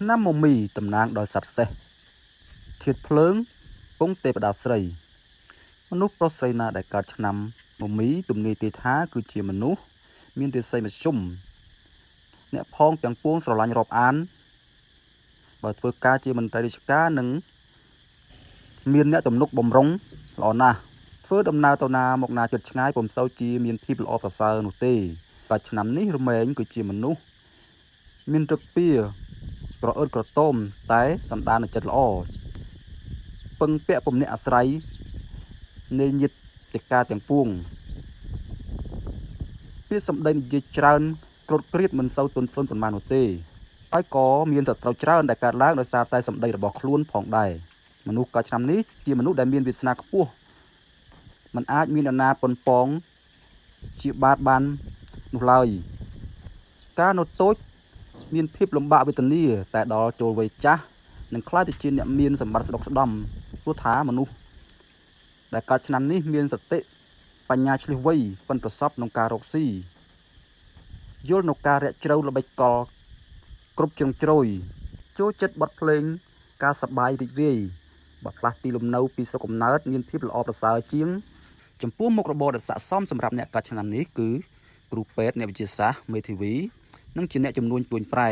ណាំមមីតំណាងដោយសត្វសេះធាតុភ្លើងពងទេវតាស្រីមនុស្សប្រុសស្រីណាដែលកើតឆ្នាំមមីទំនាយគេថាគឺជាមនុស្សមានរាសីមធ្យមអ្នកផងទាំងពួងស្រឡាញ់រាប់អានបើធ្វើការជាមន្ត្រីរាជការនឹងមានអ្នកទំនុកបំរុងល្អណាស់ធ្វើដំណើរទៅណាមកណាជិតឆ្ងាយពុំសូវជាមានភាពល្អប្រសើរនោះទេកើតឆ្នាំនេះរមែងគឺជាមនុស្សមានទឹកពៀក្រអឺតក្រទមតែសន្តានចិត្តល្អពឹងពាក់ពំនាក់អាស្រ័យនៃញាតិការទាំងពួងពាក្យសម្ដីនិយាយច្រើនក្រត់ក្រៀតមិនសូវទន់ភ្លន់ប៉ុន្មាននោះទេហើយក៏មានសត្រូវច្រើនដែលកើតឡើងដោយសារតែសម្ដីរបស់ខ្លួនផងដែរមនុស្សកើតឆ្នាំនេះជាមនុស្សដែលមានវាសនាខ្ពស់มันអាចមាននរណាប៉ុនប៉ងជាបាតបាននោះឡើយការនៅតូចមានភាពលំបាកវេទនាតែដល់ចូលវ័យចាស់នឹងខ្លាចទៅជាអ្នកមានសម្បត្តិស្ដុកស្ដំព្រោះថាមនុស្សដែលកើតឆ្នាំនេះមានសតិបញ្ញាឆ្លៀសវៃប៉ិនប្រសពក្នុងការរកស៊ីយល់នៅការរាក់ជ្រៅល្បិចកលគ្រប់ជ្រុងជ្រោយចូលចិត្តបទភ្លេងការសប្បាយរីករាយបើផ្លាស់ទីលំនៅពីស្រុកកំណើតមានភាពល្អប្រសើរជាងចំពោះមុខរបរដែលស័ក្តិសមសម្រាប់អ្នកកើតឆ្នាំនេះគឺគ្រូពេទ្យអ្នកវិទ្យាសាស្ត្រមេធាវីនិងជាអ្នកជំនួញជួញប្រែ